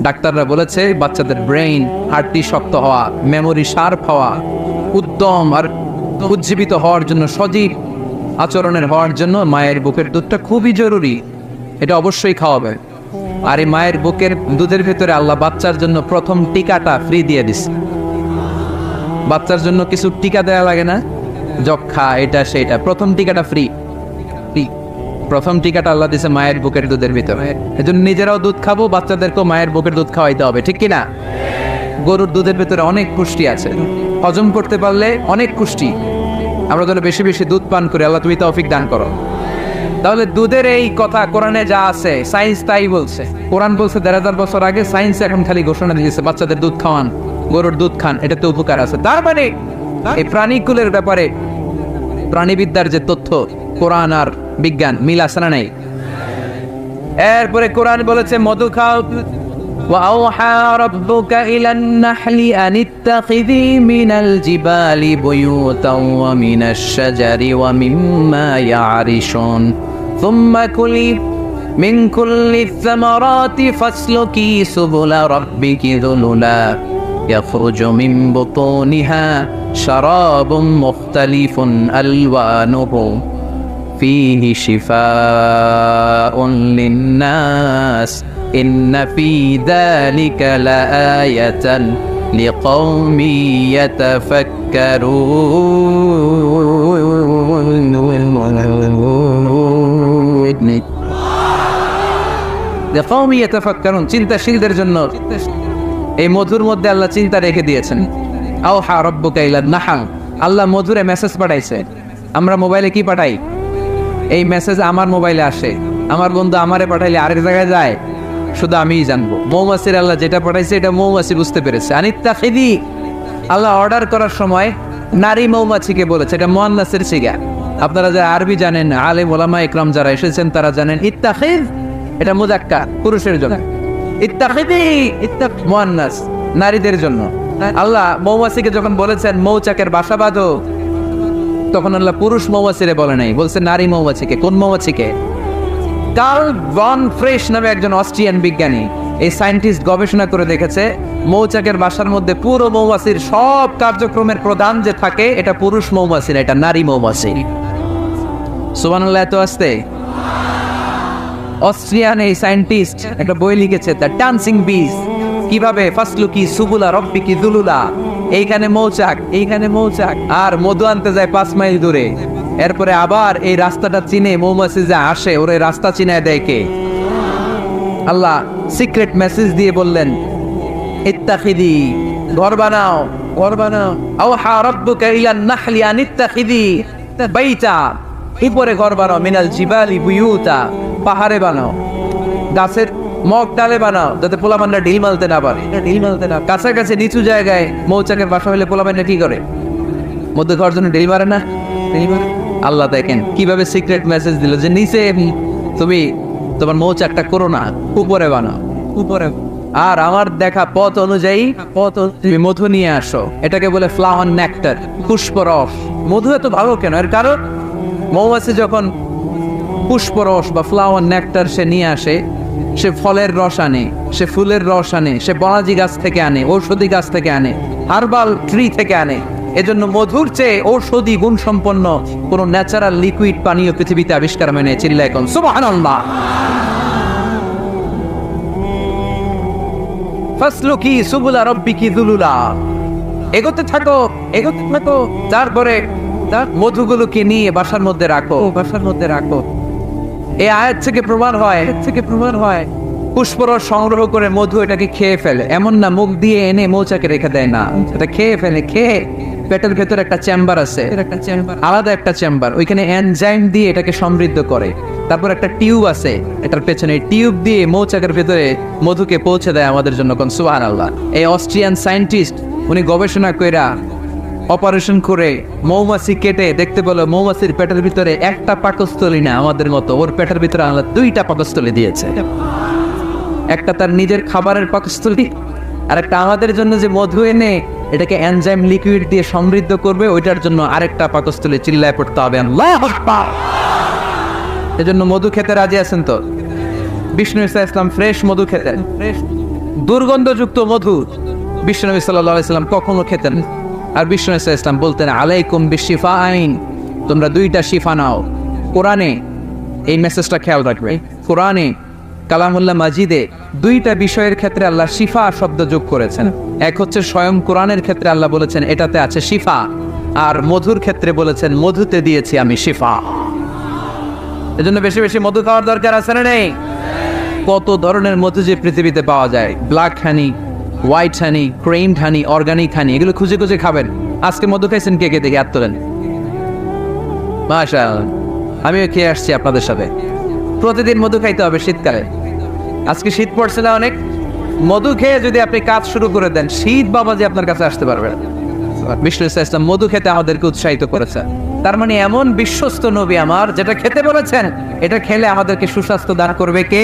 ডাক্তাররা বলেছে বাচ্চাদের ব্রেইন, হার্টটি শক্ত হওয়া, মেমোরি শার্প হওয়া, উদ্যম আর উজ্জীবিত হওয়ার জন্য, সজীব আচরণের হওয়ার জন্য মায়ের বুকের দুধটা খুবই জরুরি। এটা অবশ্যই খাওয়াবে। আর এই মায়ের বুকের দুধের ভেতরে আল্লাহ বাচ্চার জন্য প্রথম টিকাটা ফ্রি দিয়ে দিছে। বাচ্চার জন্য কিছু টিকা দেওয়া লাগে না, যক্ষা এটা সেটা, প্রথম টিকাটা ফ্রি। প্রথম টিকাটা আল্লাহ দিছে মায়ের বুকের দুধের ভিতরে। এজন্য নিজেরাও দুধ খাবো, বাচ্চাদেরকেও মায়ের বুকের দুধ খাওয়াইতে হবে, ঠিক কিনা? গরুর দুধের ভিতরে অনেক পুষ্টি আছে, হজম করতে পারলে অনেক পুষ্টি। আমরা যেন বেশি বেশি দুধ পান করি, আল্লাহ তুমি তৌফিক দান করো। তাহলে দুধের এই কথা কোরআনে যা আছে, সায়েন্স তাই বলছে। কোরআন বলছে 1500 বছর আগে, সায়েন্স এখন খালি ঘোষণা দিয়েছে বাচ্চাদের দুধ খাওয়ান, গরুর দুধ খান, এটাতে উপকার আছে। তার মানে এই প্রাণীকুলের ব্যাপারে প্রাণীবিদ্যার যে তথ্য, কোরআন আর বিজ্ঞান মিল আছে না নাই? এরপরে কোরআন বলেছে মধু খাও। وأوحى ربك إلى النحل أن اتخذي من الجبال بيوتا ومن الشجر ومما يعرشون ثم كلي من كل الثمرات فاسلكي سبل ربك ذللا يخرج من بطونها شراب مختلف ألوانه فيه شفاء للناس إن في ذلك لآية لقوم يتفكرون لقوم يتفكرون চিন্তাশীলদের জন্য এই মধুর মধ্যে আল্লাহ চিন্তা রেখে দিয়েছেন। আওহা রব্বুকা ইলান নাহল, আল্লাহ মধুরে মেসেজ পাঠাইছে। আমরা মোবাইলে কি পাঠাই? এই মেসেজ আমার মোবাইলে আসে, আমার বন্ধু আমারে পাঠাইলে আরেক জায়গায় যায়, শুধু আমিই জানবো। মৌমাছির আল্লাহ যেটা পাঠাইছে এটা মৌমাছি বুঝতে পেরেছে। আনিত্তাখিদি, আল্লাহ অর্ডার করার সময় নারী মৌমাছিকে বলেছে, এটা মুয়ান্নাসের সিগা। আপনারা যারা আরবি জানেন, আলেম ওলামা ইকরাম যারা এসেছেন তারা জানেন ইত্তাখিদ এটা মুযাক্কার, পুরুষের জন্য। ইত্তাখিদি মুয়ান্নাস, নারীদের জন্য। আল্লাহ মৌমাছিকে যখন বলেছেন মৌচাকের বাসা বাঁধো, তখন আল্লাহ পুরুষ মৌমাছিরে বলে নাই, বলছে নারী মৌমাছিকে। কোন মৌমাছিকে? কার্ল ভন ফ্রেশ নামে একজন অস্ট্রিয়ান বিজ্ঞানী, এই সায়েন্টিস্ট গবেষণা করে দেখেছে মৌচাকের বাসার মধ্যে পুরো মৌমাছির সব কার্যক্রমের প্রধান যে থাকে এটা পুরুষ মৌমাছি না, এটা নারী মৌমাছি। সুবহানাল্লাহ। এত আসতে অস্ট্রিয়ান এই সায়েন্টিস্ট একটা বই লিখেছে, দ্য ডান্সিং বিজ, কিভাবে ফাসলুকি সুবুলা রব্বিকি দুলুলা। এইখানে মৌচাক, এইখানে মৌচাক, আর মধু আনতে যায় 5 মাইল দূরে। এরপরে আবার এই রাস্তাটা চিনে মৌমাছি যা আসে ওর এই রাস্তা চিনায় দেয় কে? আল্লাহ সিক্রেট মেসেজ দিয়ে বললেন ইত্তাখিদি, ঘর বানাও, ঘর বানাও। আওহা রাব্বুকা ইলান নাহলি আন ইত্তাখিদি বাইতা, উপরে ঘর বানাও, মিনাল জিবালি বুয়ুতা, পাহাড়ে বানাও, গাছের মগ ডালে বানাও, যাতে পোলাপানরা ঢিল মারতে না পারে। ঢিল মারতে না, কাছাকাছি নিচু জায়গায় মৌচাকের বাসা হলে পোলাপানরা কি করে? মধ্যে ঘর জন্য ঢিল মারে না? আল্লাহ দেখেন কিভাবে সিক্রেট মেসেজ দিল যে নিচে তুমি তোমার মৌচাকটা করো না, উপরে বানাও, উপরে। আর আমার দেখা পথ অনুযায়ী তুমি মধু নিয়ে আসো, এটাকে বলে ফ্লাওয়ার নেক্টার, পুষ্পরস। মধু এত ভালো কেন? এর কারণ মৌমাছি যখন পুষ্পরস বা ফ্লাওয়ার নেক্টার সে নিয়ে আসে, সে ফলের রস আনে, সে ফুলের রস আনে, সে বনাজি গাছ থেকে আনে, ঔষধি গাছ থেকে আনে, হার্বাল ট্রি থেকে আনে। এজন্য মধুর চেয়ে ঔষধি গুণ সম্পন্ন কোন ন্যাচারাল লিকুইড পানীয় পৃথিবীতে আবিষ্কার হয় না। চিল্লায় কোন সুবহানাল্লাহ। ফাসলুকি সুবুলা রব্বিকি যুলুলা, এগোতে থাকো, এগোতে থাকো। তারপরে তার মধুগুলোকে নিয়ে বাসার মধ্যে রাখো, বাসার মধ্যে রাখো। এই আয়াত থেকে প্রমাণ হয় পুষ্পরস সংগ্রহ করে মধু এটাকে খেয়ে ফেলে, এমন না মুখ দিয়ে এনে মৌচাকে রেখে দেয়, না, এটা খেয়ে ফেলে। খেয়ে পেটের ভেতর একটা চেম্বার আছে, আলাদা একটা চেম্বার, ওইখানে এনজাইম দিয়ে এটাকে সমৃদ্ধ করে। তারপর একটা টিউব আছে এটার পেছনে, টিউব দিয়ে মৌচাকের ভেতরে মধুকে পৌঁছে দেয় আমাদের জন্য। কোন সুবহানাল্লাহ। এই অস্ট্রিয়ান সায়েন্টিস্ট উনি গবেষণা কইরা অপারেশন করে মৌমাছি কেটে দেখতে পেলো মৌমাছির পেটের ভিতরে একটা পাকস্থলী না আমাদের মতো, ওর পেটের ভিতরে আল্লাহ 2টা পাকস্থলী দিয়েছে। একটা তার নিজের খাবারের পাকস্থলী, আর একটা আমাদের জন্য যে মধু এনে এটাকে এনজাইম লিকুইড দিয়ে সমৃদ্ধ করবে, ওইটার জন্য আরেকটা পাকস্থলী। চিল্লায় পড়তে হবে আল্লাহু আকবার। এজন্য মধু খেতে রাজি আছেন তো? বিষ্ণু ইসলাম ফ্রেশ মধু খেতেন, ফ্রেশ দুর্গন্ধযুক্ত মধু বিষ্ণু সাল্লাল্লাহু আলাইহি সাল্লাম কখনো খেতেন। আর বিষ্ণু ইসলাম বলতেন আলাইকুম বিশিফা আইন, তোমরা 2টা শিফা নাও। কোরআনে এই মেসেজটা খেয়াল রাখবে, কোরআনে কালামুল্লাহ মাজিদে 2টা বিষয়ের ক্ষেত্রে আল্লাহ শিফা শব্দ যোগ করেছেন। এক হচ্ছে স্বয়ং কোরআনের ক্ষেত্রে আল্লাহ বলেছেন এটাতে আছে শিফা, আর মধুর ক্ষেত্রে বলেছেন মধুতে দিয়েছি আমি শিফা। এজন্য বেশি বেশি মধু খাওয়ার দরকার আছে না নেই? কত ধরনের মধু যে পৃথিবীতে পাওয়া যায়, ব্ল্যাক হানি, হোয়াইট হানি, ক্রিমড হানি, অর্গানিক হানি, এগুলো খুঁজে খুঁজে খাবেন। আজকে মধু খাইছেন কে কে? দেখে হাত তোলেন। মাশাআল্লাহ, আমিও খেয়ে আসছি আপনাদের সাথে। প্রতিদিন মধু খাইতে হবে শীতকালে। আজকে শীত পড়ছে না অনেক? মধু খেয়ে যদি আপনি কাজ শুরু করে দেন, শীত বাবাজি আপনার কাছে আসতে পারবে না। বিষ্ণু ইসলাম মধু খেতে আমাদেরকে উৎসাহিত করেছেন। তার মানে এমন বিশ্বস্ত নবী আমার, যেটা খেতে বলেছেন এটা খেলে আমাদেরকে সুস্বাস্থ্য দান করবে কে?